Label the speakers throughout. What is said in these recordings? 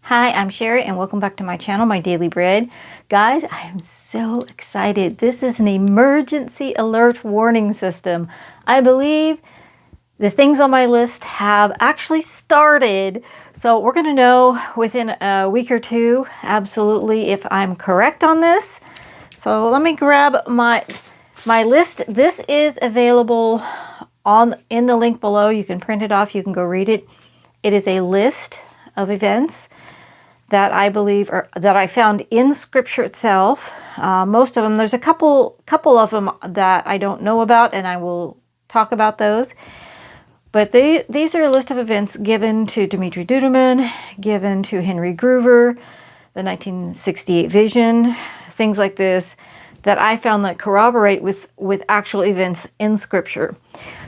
Speaker 1: Hi, I'm Sherry and welcome back to my channel, My Daily Bread. Guys, I am so excited. This is an emergency alert warning system. I believe the things on my list have actually started. So we're going to know within a week or two, absolutely, if I'm correct on this. So let me grab my list. This is available in the link below. You can print it off. You can go read it. It is a list of events that I believe that I found in Scripture itself. Most of them, there's a couple of them that I don't know about, and I will talk about those. But these are a list of events given to Dimitri Duduman, given to Henry Gruver, the 1968 vision, things like this, that I found that corroborate with actual events in Scripture.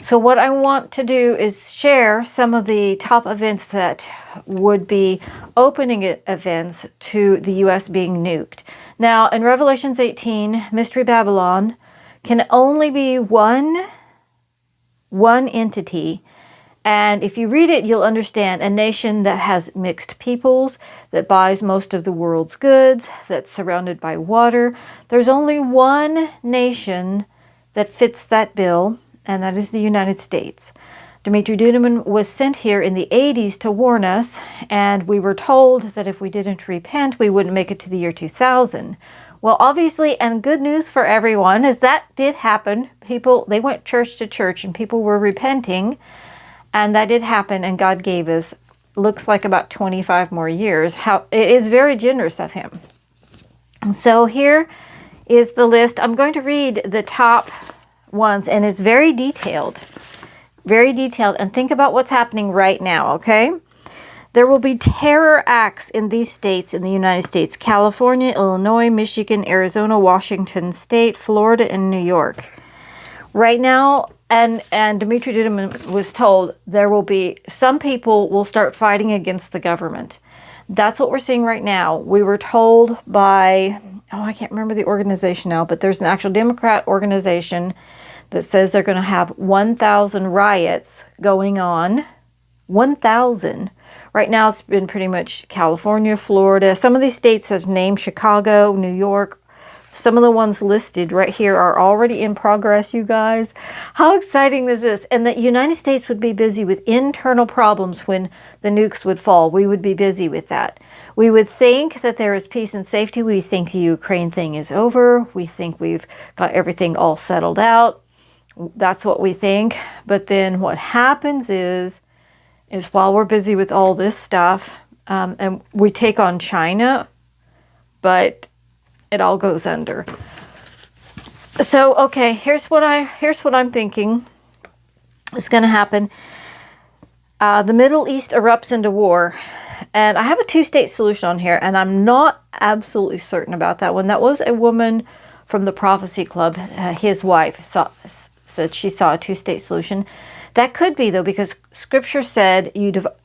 Speaker 1: So what I want to do is share some of the top events that would be opening events to the U.S. being nuked. Now, in Revelations 18, Mystery Babylon can only be one entity. And if you read it, you'll understand a nation that has mixed peoples, that buys most of the world's goods, that's surrounded by water. There's only one nation that fits that bill, and that is the United States. Dimitri Duduman was sent here in the 80s to warn us, and we were told that if we didn't repent, we wouldn't make it to the year 2000. Well, obviously, and good news for everyone, is that did happen. People, they went church to church, and people were repenting. And that did happen, and God gave us, looks like about 25 more years. It is very generous of Him. So here is the list. I'm going to read the top ones, and it's very detailed. Very detailed. And think about what's happening right now, okay? There will be terror acts in these states in the United States: California, Illinois, Michigan, Arizona, Washington State, Florida, and New York. Right now, and Dimitri Duduman was told there will be, some people will start fighting against the government. That's what we're seeing right now. We were told by, I can't remember the organization now, but there's an actual Democrat organization that says they're going to have 1,000 riots going on. 1,000. Right now it's been pretty much California, Florida. Some of these states has named Chicago, New York. Some of the ones listed right here are already in progress, you guys. How exciting is this? And the United States would be busy with internal problems when the nukes would fall. We would be busy with that. We would think that there is peace and safety. We think the Ukraine thing is over. We think we've got everything all settled out. That's what we think. But then what happens is while we're busy with all this stuff, and we take on China, but it all goes under. So, okay, here's what I'm thinking is going to happen. The Middle East erupts into war, and I have a two-state solution on here, and I'm not absolutely certain about that one. That was a woman from the Prophecy Club. His wife said she saw a two-state solution. That could be, though, because Scripture said,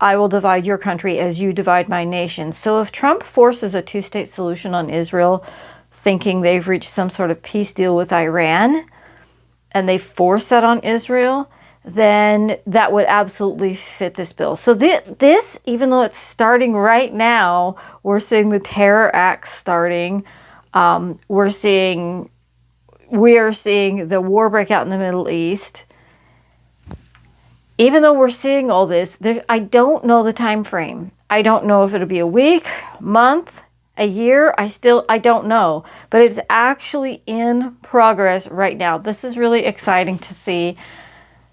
Speaker 1: I will divide your country as you divide my nation. So if Trump forces a two-state solution on Israel, thinking they've reached some sort of peace deal with Iran, and they force that on Israel, then that would absolutely fit this bill. So this, even though it's starting right now, we're seeing the terror acts starting. We are seeing the war break out in the Middle East. Even though we're seeing all this, I don't know the time frame. I don't know if it'll be a week, month, a year. I don't know, but it's actually in progress right now. This is really exciting to see.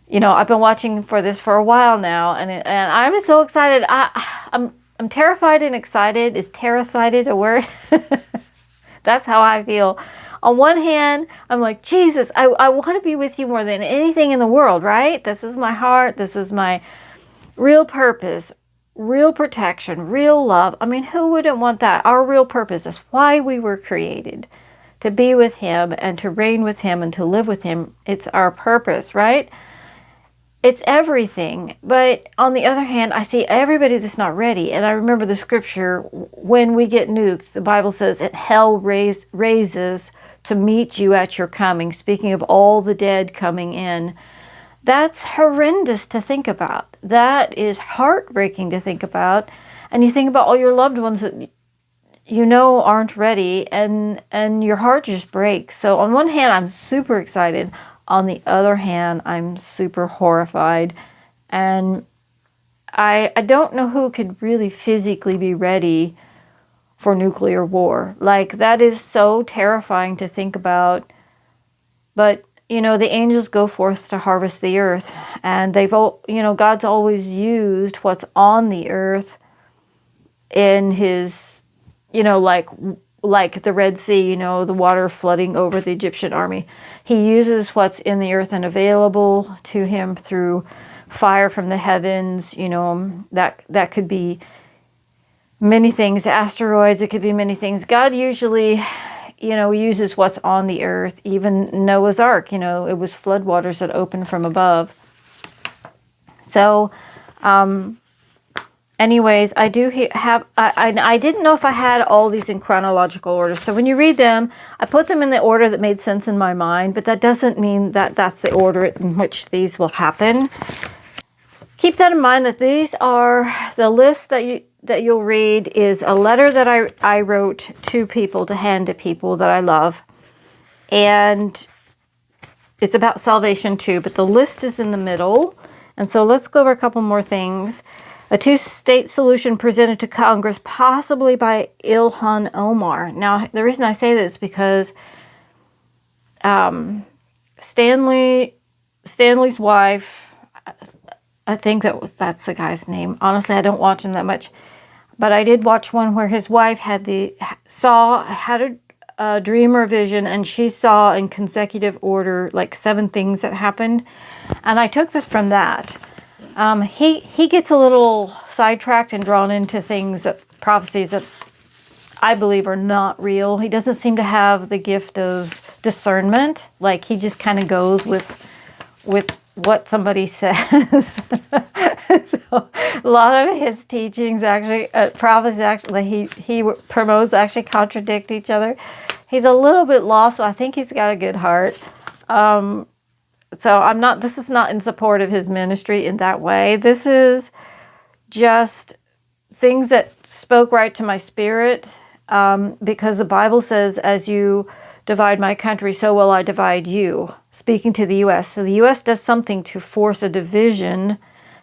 Speaker 1: You know, I've been watching for this for a while now, and I'm so excited. I'm terrified and excited. Is terracited a word? That's how I feel. On one hand, I'm like, Jesus, I want to be with you more than anything in the world, right? This is my heart. This is my real purpose. Real protection, real love. I mean, who wouldn't want that? Our real purpose is why we were created, to be with Him and to reign with Him and to live with Him. It's our purpose, right? It's everything. But on the other hand, I see everybody that's not ready. And I remember the Scripture, when we get nuked, the Bible says, and hell raises to meet you at your coming. Speaking of all the dead coming in. That's horrendous to think about. That is heartbreaking to think about. And you think about all your loved ones that you know aren't ready, and your heart just breaks. So on one hand, I'm super excited. On the other hand, I'm super horrified. And I don't know who could really physically be ready for nuclear war. Like, that is so terrifying to think about. But, the angels go forth to harvest the earth. And God's always used what's on the earth in his, like the Red Sea, the water flooding over the Egyptian army. He uses what's in the earth and available to him through fire from the heavens. That could be many things, asteroids, it could be many things. God usually, uses what's on the earth. Even Noah's Ark, it was floodwaters that opened from above. So, anyways, I do have, I didn't know if I had all these in chronological order. So when you read them, I put them in the order that made sense in my mind, but that doesn't mean that that's the order in which these will happen. Keep that in mind, that these are the list that you'll read is a letter that I wrote to people, to hand to people that I love. And it's about salvation too, but the list is in the middle. And so let's go over a couple more things. A two-state solution presented to Congress, possibly by Ilhan Omar. Now, the reason I say this is because Stanley's wife, I think that's the guy's name. Honestly, I don't watch him that much. But I did watch one where his wife had a dream or vision, and she saw in consecutive order like 7 things that happened. And I took this from that. He gets a little sidetracked and drawn into prophecies that I believe are not real. He doesn't seem to have the gift of discernment. Like, he just kind of goes with what somebody says. So a lot of his teachings actually, prophecies actually, he promotes actually contradict each other. He's a little bit lost, so I think he's got a good heart. So this is not in support of his ministry in that way. This is just things that spoke right to my spirit, because the Bible says, as you divide my country, so will I divide you, speaking to the U.S. So the U.S. does something to force a division,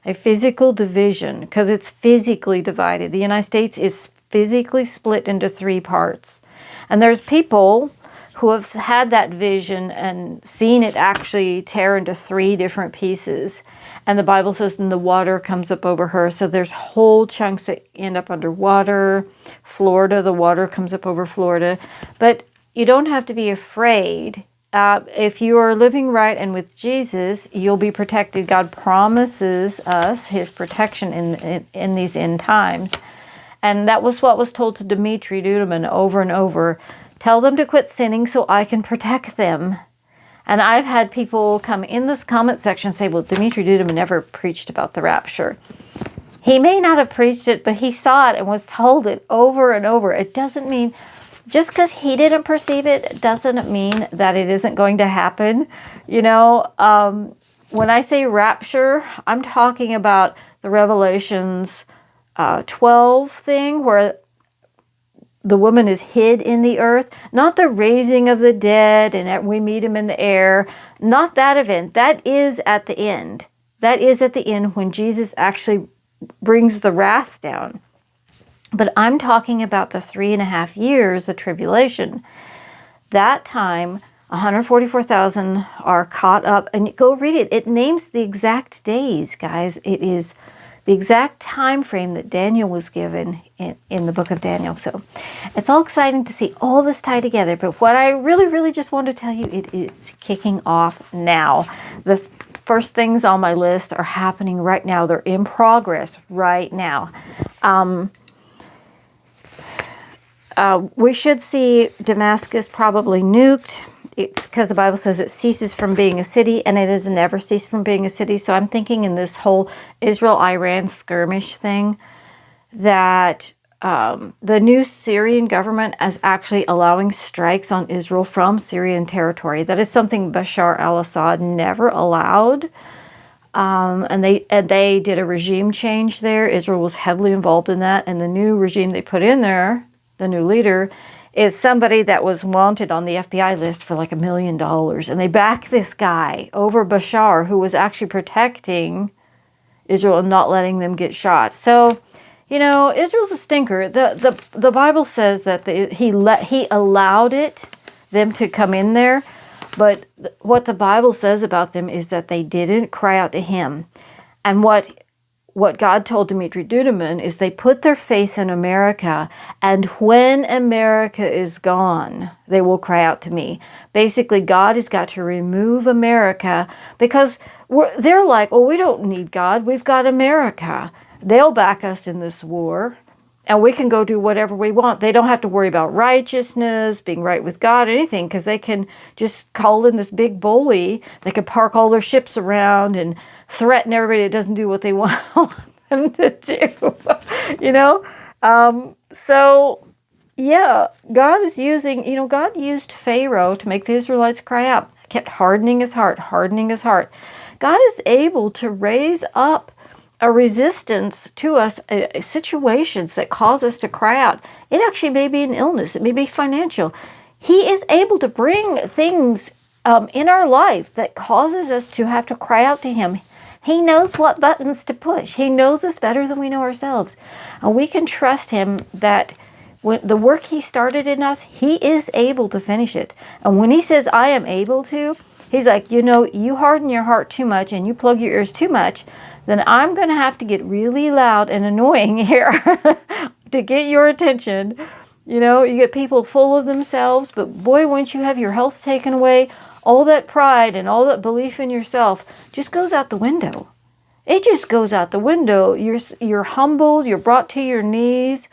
Speaker 1: a physical division, because it's physically divided. The United States is physically split into 3 parts. And there's people who have had that vision and seen it actually tear into 3 different pieces. And the Bible says, and the water comes up over her. So there's whole chunks that end up underwater. Florida, the water comes up over Florida. But you don't have to be afraid. If you are living right and with Jesus, you'll be protected. God promises us his protection in these end times. And that was what was told to Dimitri Duduman over and over. Tell them to quit sinning so I can protect them. And I've had people come in this comment section and say, well, Dimitri Duduman never preached about the rapture. He may not have preached it, but he saw it and was told it over and over. It doesn't mean, just because he didn't perceive it, doesn't mean that it isn't going to happen. When I say rapture, I'm talking about the Revelations 12 thing, where the woman is hid in the earth, not the raising of the dead and we meet him in the air, not that event. That is at the end. That is at the end when Jesus actually brings the wrath down. But I'm talking about the 3.5 years of tribulation. That time, 144,000 are caught up, and go read it. It names the exact days, guys. It is the exact time frame that Daniel was given in the book of Daniel. So it's all exciting to see all this tie together. But what I really, really just want to tell you, it is kicking off now. The first things on my list are happening right now. They're in progress right now. We should see Damascus probably nuked. It's because the Bible says it ceases from being a city, and it has never ceased from being a city. So I'm thinking in this whole Israel-Iran skirmish thing that the new Syrian government is actually allowing strikes on Israel from Syrian territory. That is something Bashar al-Assad never allowed. And they did a regime change there. Israel was heavily involved in that. And the new regime they put in there, the new leader, is somebody that was wanted on the FBI list for like $1 million. And they backed this guy over Bashar, who was actually protecting Israel and not letting them get shot. So, Israel's a stinker. The Bible says that he allowed them to come in there. But what the Bible says about them is that they didn't cry out to him. And what God told Dmitry Duduman is they put their faith in America, and when America is gone, they will cry out to me. Basically, God has got to remove America because they're like, we don't need God. We've got America. They'll back us in this war. And we can go do whatever we want. They don't have to worry about righteousness, being right with God, anything, because they can just call in this big bully. They can park all their ships around and threaten everybody that doesn't do what they want them to do. So, yeah, God is using, God used Pharaoh to make the Israelites cry out. Kept hardening his heart. God is able to raise up a resistance to us, situations that cause us to cry out. It actually may be an illness. It may be financial. He is able to bring things in our life that causes us to have to cry out to him. He knows what buttons to push. He knows us better than we know ourselves. And we can trust him that when the work he started in us, he is able to finish it. And when he says, I am able to, he's like, you harden your heart too much and you plug your ears too much, then I'm going to have to get really loud and annoying here to get your attention. You get people full of themselves, but boy, once you have your health taken away, all that pride and all that belief in yourself just goes out the window. It just goes out the window. You're humbled, you're brought to your knees,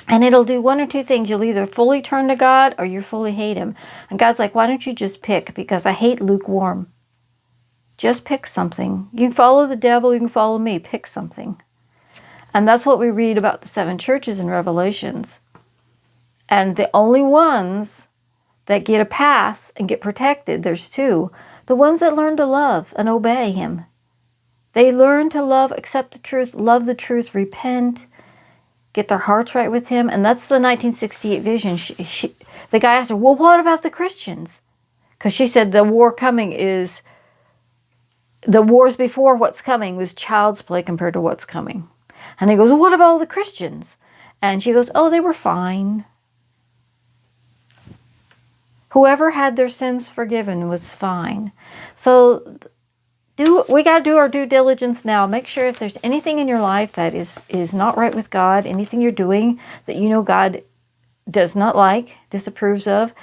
Speaker 1: and it'll do one or two things. You'll either fully turn to God or you fully hate him. And God's like, why don't you just pick? Because I hate lukewarm. Just pick something. You can follow the devil, you can follow me. Pick something. And that's what we read about the 7 churches in Revelations. And the only ones that get a pass and get protected, there's 2. The ones that learn to love and obey him. They learn to love, accept the truth, love the truth, repent, get their hearts right with him. And that's the 1968 vision. The guy asked her, well, what about the Christians? Because she said the war coming is... The wars before what's coming was child's play compared to what's coming. And he goes, well, what about all the Christians? And she goes, they were fine. Whoever had their sins forgiven was fine. So we got to do our due diligence now. Make sure if there's anything in your life that is not right with God, anything you're doing that God does not like, disapproves of,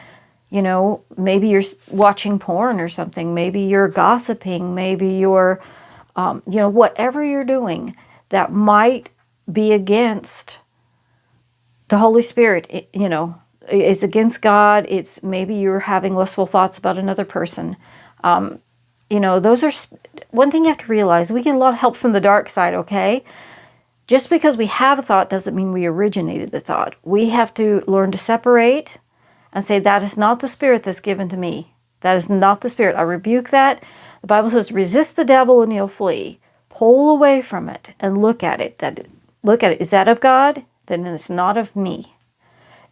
Speaker 1: maybe you're watching porn or something. Maybe you're gossiping. Maybe you're, whatever you're doing that might be against the Holy Spirit, is against God. It's maybe you're having lustful thoughts about another person. Those are one thing you have to realize. We get a lot of help from the dark side, okay? Just because we have a thought doesn't mean we originated the thought. We have to learn to separate and say, that is not the spirit that's given to me. That is not the spirit. I rebuke that. The Bible says, resist the devil and he'll flee. Pull away from it and look at it. Is that of God? Then it's not of me.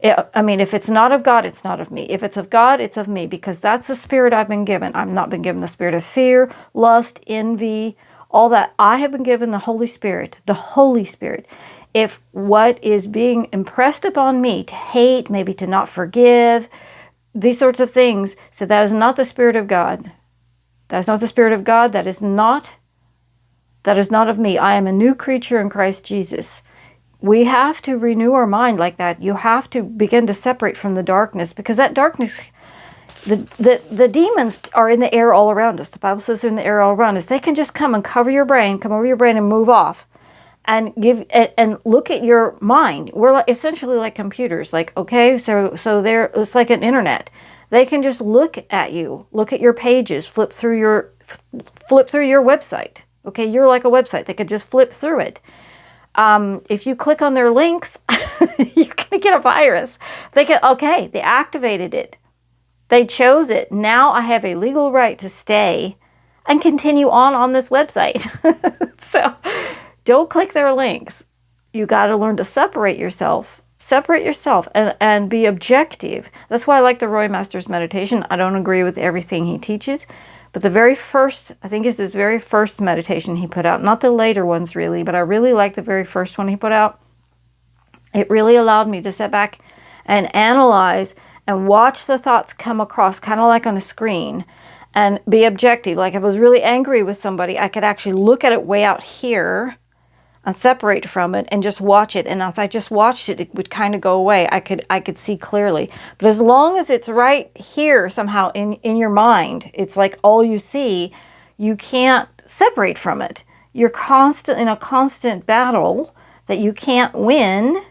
Speaker 1: If it's not of God, it's not of me. If it's of God, it's of me, because that's the spirit I've been given. I've not been given the spirit of fear, lust, envy, all that. I have been given the Holy Spirit. The Holy Spirit. If what is being impressed upon me to hate, maybe to not forgive, these sorts of things, so that is not the Spirit of God. That is not the Spirit of God. That is not of me. I am a new creature in Christ Jesus. We have to renew our mind like that. You have to begin to separate from the darkness, because that darkness, the demons are in the air all around us. The Bible says they're in the air all around us. They can just come and come over your brain and move off. And look at your mind. We're essentially like computers. It's like an internet. They can just look at you, look at your pages, flip through your website. Okay, you're like a website. They could just flip through it. If you click on their links, you're gonna get a virus. They activated it. They chose it. Now I have a legal right to stay and continue on this website. So don't click their links. You got to learn to separate yourself and be objective. That's why I like the Roy Masters meditation. I don't agree with everything he teaches, but the very first, I think it's his very first meditation he put out, not the later ones really, but I really like the very first one he put out. It really allowed me to sit back and analyze and watch the thoughts come across, kind of like on a screen, and be objective. Like if I was really angry with somebody, I could actually look at it way out here and separate from it and just watch it. And as I just watched it, it would kind of go away. I could see clearly. But as long as it's right here somehow in your mind, it's like all you see, you can't separate from it. You're constant in a constant battle that you can't win.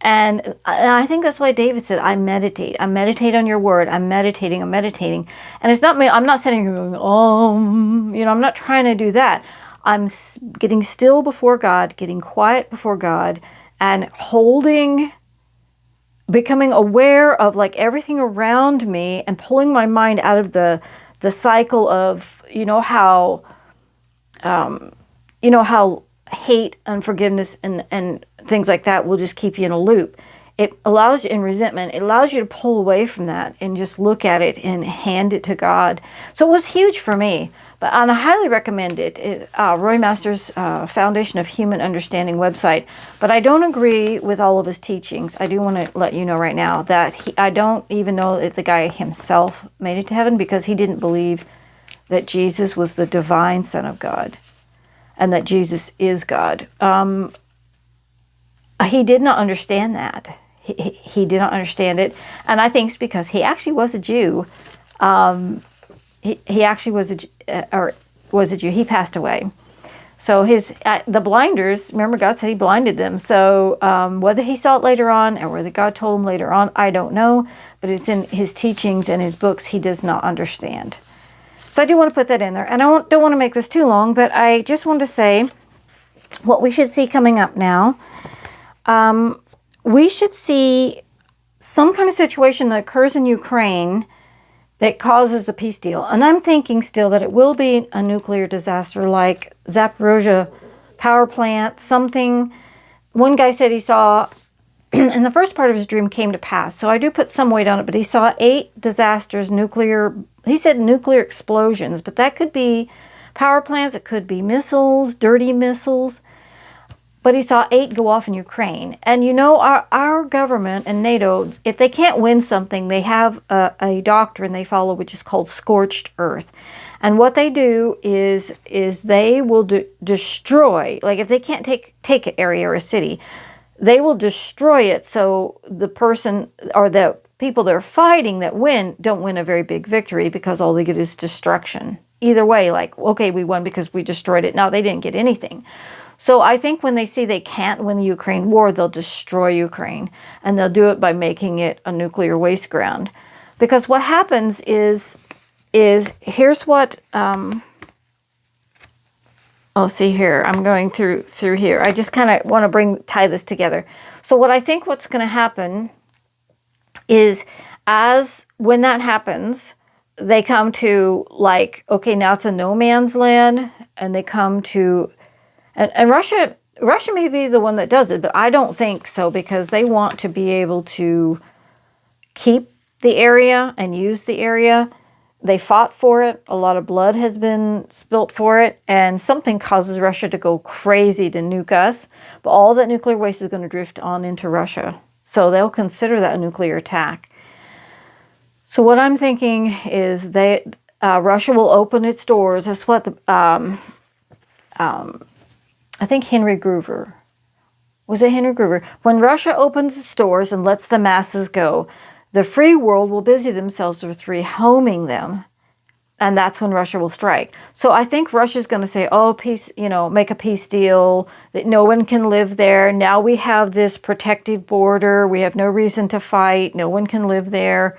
Speaker 1: And I think that's why David said, I meditate on your word. I'm meditating. And it's not me. I'm not sitting here going, I'm not trying to do that. I'm getting still before God, getting quiet before God, and becoming aware of like everything around me and pulling my mind out of the cycle of, how hate, unforgiveness, and things like that will just keep you in a loop. It allows you in resentment. It allows you to pull away from that and just look at it and hand it to God. So it was huge for me. And I highly recommend it. Roy Masters' Foundation of Human Understanding website. But I don't agree with all of his teachings. I do want to let you know right now that I don't even know if the guy himself made it to heaven, because he didn't believe that Jesus was the divine Son of God and that Jesus is God. He did not understand that. He did not understand it. And I think it's because he actually was a Jew. He actually was a Jew. He passed away. So the blinders, remember God said he blinded them. So whether he saw it later on or whether God told him later on, I don't know. But it's in his teachings and his books he does not understand. So I do want to put that in there. And I don't want to make this too long, but I just want to say what we should see coming up now. We should see some kind of situation that occurs in Ukraine that causes a peace deal. And I'm thinking still that it will be a nuclear disaster like Zaporozhye power plant, something. One guy said he saw, and the first part of his dream came to pass. So I do put some weight on it, but he saw 8 disasters, he said nuclear explosions, but that could be power plants, it could be missiles, dirty missiles. But he saw 8 go off in Ukraine. And our government and NATO, if they can't win something, they have a doctrine they follow, which is called scorched earth. And what they do is they will destroy, like if they can't take an area or a city, they will destroy it so the person or the people they're fighting that win don't win a very big victory, because all they get is destruction. Either way, like, okay, we won because we destroyed it. No, they didn't get anything. So I think when they see they can't win the Ukraine war, they'll destroy Ukraine. And they'll do it by making it a nuclear waste ground. Because what happens is here's what, see here, I'm going through here. I just kind of want to tie this together. So what I think what's going to happen is when that happens, they come to like, okay, now it's a no man's land, and they come to... And Russia may be the one that does it, but I don't think so, because they want to be able to keep the area and use the area. They fought for it. A lot of blood has been spilt for it, and something causes Russia to go crazy to nuke us. But all that nuclear waste is going to drift on into Russia. So they'll consider that a nuclear attack. So what I'm thinking is Russia will open its doors. That's what I think Henry Gruver. Was it Henry Gruver? When Russia opens its doors and lets the masses go, the free world will busy themselves with rehoming them. And that's when Russia will strike. So I think Russia's going to say, oh, peace, make a peace deal, that no one can live there. Now we have this protective border. We have no reason to fight. No one can live there.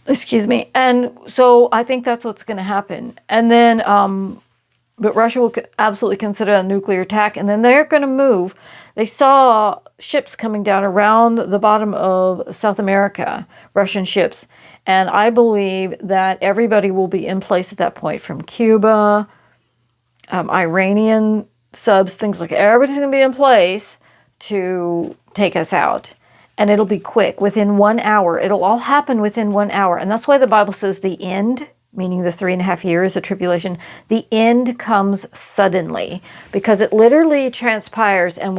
Speaker 1: Excuse me. And so I think that's what's going to happen. And then... But Russia will absolutely consider a nuclear attack, and then they're going to move. they saw ships coming down around the bottom of South America, Russian ships. And I believe that everybody will be in place at that point, from Cuba, Iranian subs, things like everybody's going to be in place to take us out. And it'll be quick, within 1 hour. It'll all happen within 1 hour. And that's why the Bible says the end, meaning the 3.5 years of tribulation, the end comes suddenly, because it literally transpires and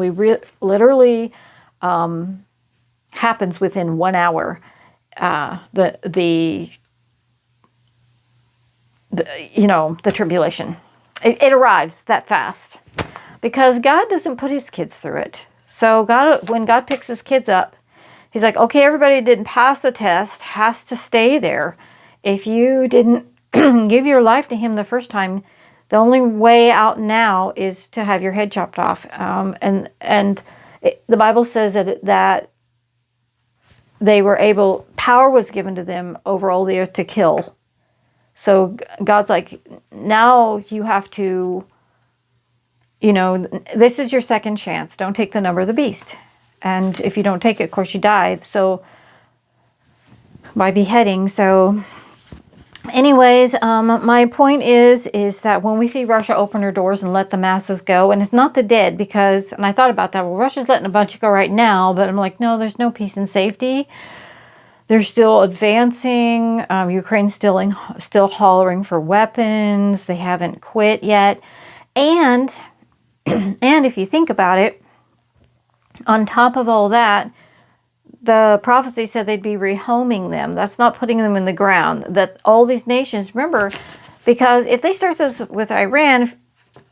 Speaker 1: literally happens within 1 hour. The tribulation. It arrives that fast because God doesn't put his kids through it. So when God picks his kids up, he's like, okay, everybody didn't pass the test, has to stay there. If you didn't give your life to him the first time, the only way out now is to have your head chopped off. The Bible says that they were able, power was given to them over all the earth to kill. So God's like, now you have to, this is your second chance. Don't take the number of the beast. And if you don't take it, of course, you die. So by beheading. So anyways, my point is that when we see Russia open her doors and let the masses go, and it's not the dead, because, and I thought about that, well, Russia's letting a bunch go right now, but I'm like, no, there's no peace and safety. They're still advancing. Ukraine's still hollering for weapons. They haven't quit yet. And if you think about it, on top of all that, the prophecy said they'd be rehoming them. That's not putting them in the ground. That all these nations, remember, because if they start this with Iran,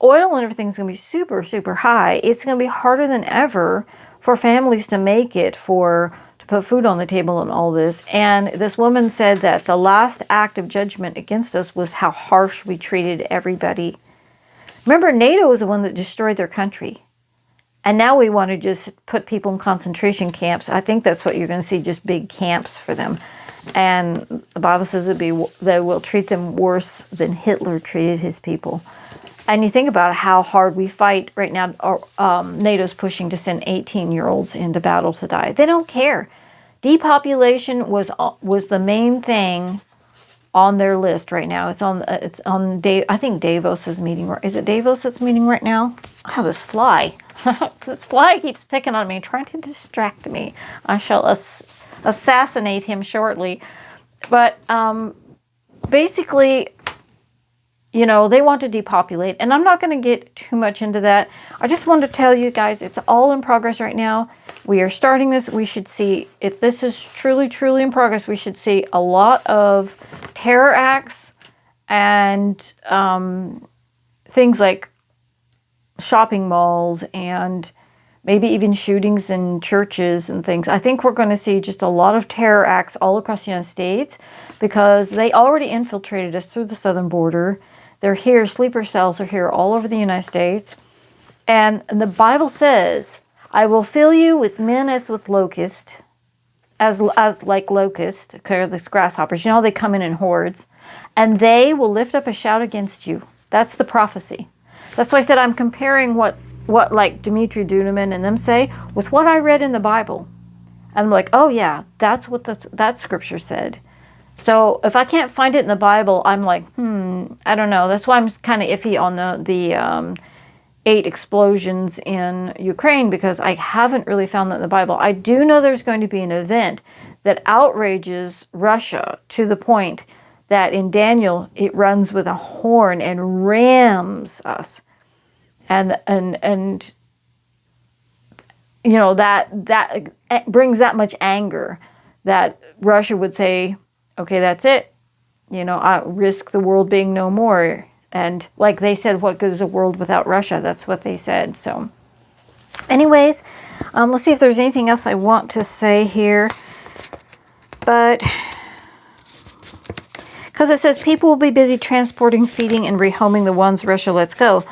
Speaker 1: oil and everything's going to be super, super high. It's going to be harder than ever for families to make it, to put food on the table and all this. And this woman said that the last act of judgment against us was how harsh we treated everybody. Remember, NATO was the one that destroyed their country. And now we want to just put people in concentration camps. I think that's what you're going to see, just big camps for them. And the Bible says they will treat them worse than Hitler treated his people. And you think about how hard we fight right now. NATO's pushing to send 18-year-olds into battle to die. They don't care. Depopulation was the main thing on their list right now. It's on I think Davos is meeting. Is it Davos that's meeting right now? Oh, this fly. This fly keeps picking on me, trying to distract me. I shall assassinate him shortly. But basically, they want to depopulate. And I'm not going to get too much into that. I just want to tell you guys, it's all in progress right now. We are starting this. We should see, if this is truly, truly in progress, we should see a lot of terror acts and things like shopping malls and maybe even shootings in churches and things. I think we're going to see just a lot of terror acts all across the United States because they already infiltrated us through the southern border. They're here, sleeper cells are here all over the United States. And the Bible says, I will fill you with men as with locusts, as like locusts, careless grasshoppers. You know, they come in hordes. And they will lift up a shout against you. That's the prophecy. That's why I said I'm comparing what like Dimitri Duduman and them say with what I read in the Bible. And I'm like, oh yeah, that's what that scripture said. So if I can't find it in the Bible, I'm like, I don't know. That's why I'm kind of iffy on the 8 explosions in Ukraine, because I haven't really found that in the Bible. I do know there's going to be an event that outrages Russia to the point that in Daniel it runs with a horn and rams us. And you know, that brings that much anger that Russia would say, okay, that's it. You know, I risk the world being no more. And like they said, what good is a world without Russia? That's what they said. So anyways, let's see if there's anything else I want to say here. But because it says people will be busy transporting, feeding, and rehoming the ones Russia lets go.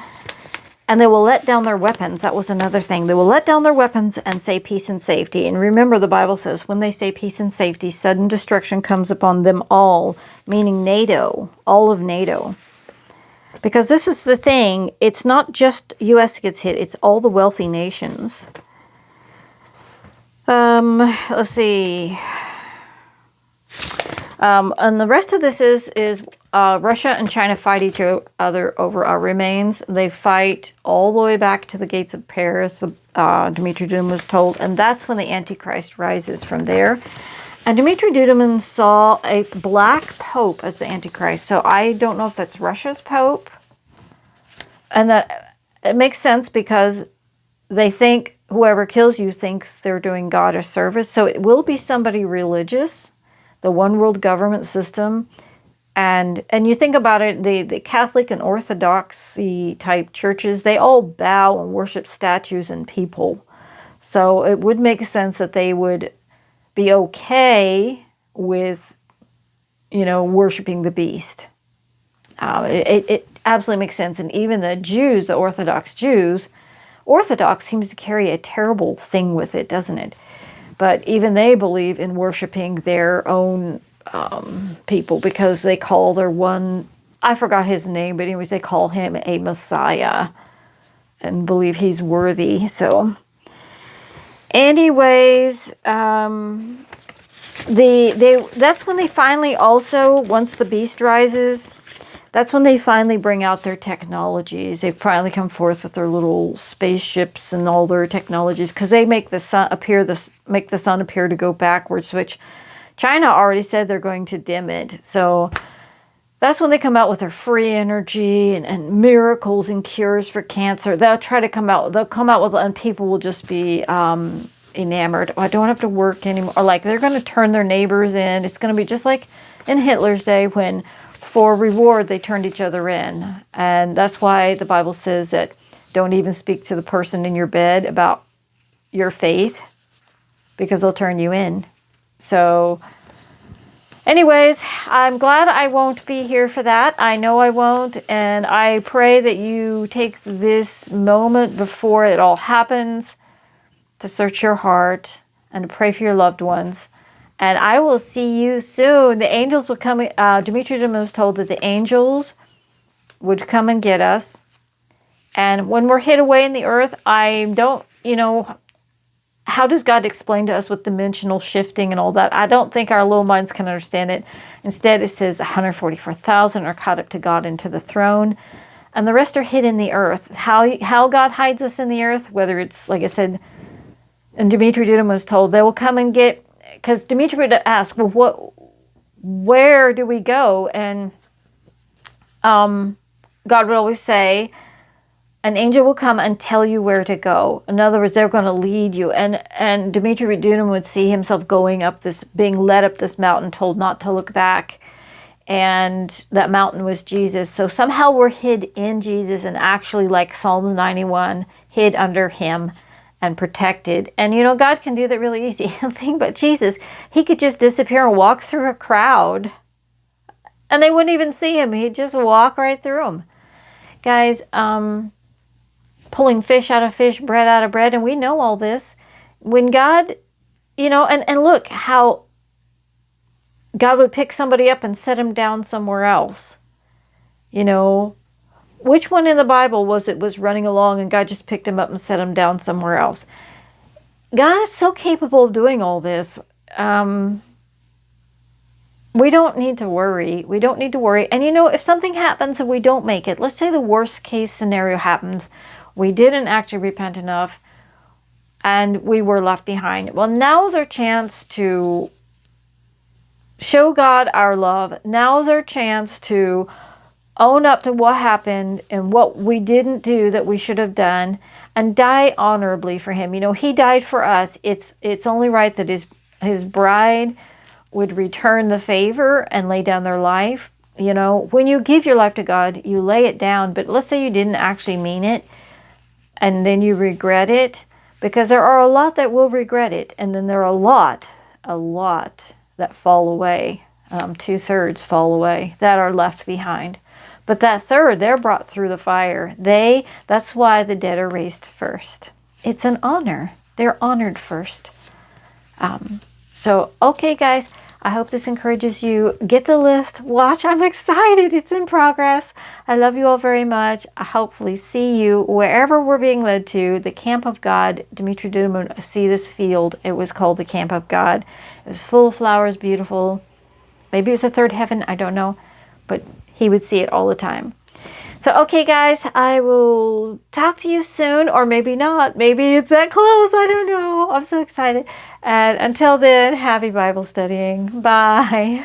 Speaker 1: And they will let down their weapons. That was another thing. They will let down their weapons and say peace and safety. And remember, the Bible says when they say peace and safety, sudden destruction comes upon them all, meaning NATO, all of NATO. Because this is the thing, it's not just U.S. gets hit, it's all the wealthy nations. Let's see. And the rest of this is Russia and China fight each other over our remains. They fight all the way back to the gates of Paris, Dmitry Duduman was told, and that's when the Antichrist rises from there. And Dmitry Duduman saw a black pope as the Antichrist, so I don't know if that's Russia's pope. And it makes sense because they think whoever kills you thinks they're doing God a service, so it will be somebody religious. The one world government system. And you think about it, the Catholic and Orthodoxy type churches, they all bow and worship statues and people. So it would make sense that they would be okay with, worshiping the beast. It absolutely makes sense. And even the Jews, the Orthodox Jews, Orthodox seems to carry a terrible thing with it, doesn't it? But even they believe in worshiping their own people because they call their one, I forgot his name, but anyways, they call him a Messiah and believe he's worthy. So anyways, that's when they finally also, once the beast rises, that's when they finally bring out their technologies. They finally come forth with their little spaceships and all their technologies because they make the sun appear to go backwards, which China already said they're going to dim it. So that's when they come out with their free energy and miracles and cures for cancer. They'll come out with, and people will just be enamored. I don't have to work anymore. Or like they're going to turn their neighbors in. It's going to be just like in Hitler's day when, for reward, they turned each other in. And that's why the Bible says that don't even speak to the person in your bed about your faith because they'll turn you in. So anyways, I'm glad I won't be here for that. I know I won't. And I pray that you take this moment before it all happens to search your heart and to pray for your loved ones. And I will see you soon. The angels will come. Dmitry Duduman was told that the angels would come and get us. And when we're hid away in the earth, I don't, how does God explain to us with dimensional shifting and all that? I don't think our little minds can understand it. Instead, it says 144,000 are caught up to God into the throne. And the rest are hid in the earth. How God hides us in the earth, whether it's, like I said, and Dmitry Duduman was told, they will come and get, because Dmitry would ask, well, where do we go? And God would always say, an angel will come and tell you where to go. In other words, they're going to lead you. And Dmitry Duduman would see himself being led up this mountain, told not to look back. And that mountain was Jesus. So somehow we're hid in Jesus and actually, like Psalms 91, hid under him and protected. And God can do that really easy. The thing about Jesus, he could just disappear and walk through a crowd and they wouldn't even see him. He'd just walk right through them. Guys, pulling fish out of fish, bread out of bread, and we know all this. When God, and look how God would pick somebody up and set him down somewhere else. Which one in the Bible was running along and God just picked him up and set him down somewhere else? God is so capable of doing all this. We don't need to worry. We don't need to worry. And if something happens and we don't make it, let's say the worst case scenario happens, we didn't actually repent enough and we were left behind. Well, now's our chance to show God our love. Now's our chance to own up to what happened and what we didn't do that we should have done and die honorably for him. He died for us. It's only right that his bride would return the favor and lay down their life. When you give your life to God, you lay it down. But let's say you didn't actually mean it and then you regret it, because there are a lot that will regret it. And then there are a lot that fall away. 2/3 fall away that are left behind. But that third, they're brought through the fire. That's why the dead are raised first. It's an honor. They're honored first. So, okay, guys, I hope this encourages you. Get the list. Watch. I'm excited. It's in progress. I love you all very much. I hopefully see you wherever we're being led to. The Camp of God. Dimitri Duduman see this field. It was called the Camp of God. It was full of flowers, beautiful. Maybe it was a third heaven. I don't know. But he would see it all the time. So, okay, guys, I will talk to you soon, or maybe not. Maybe it's that close. I don't know. I'm so excited. And until then, happy Bible studying. Bye.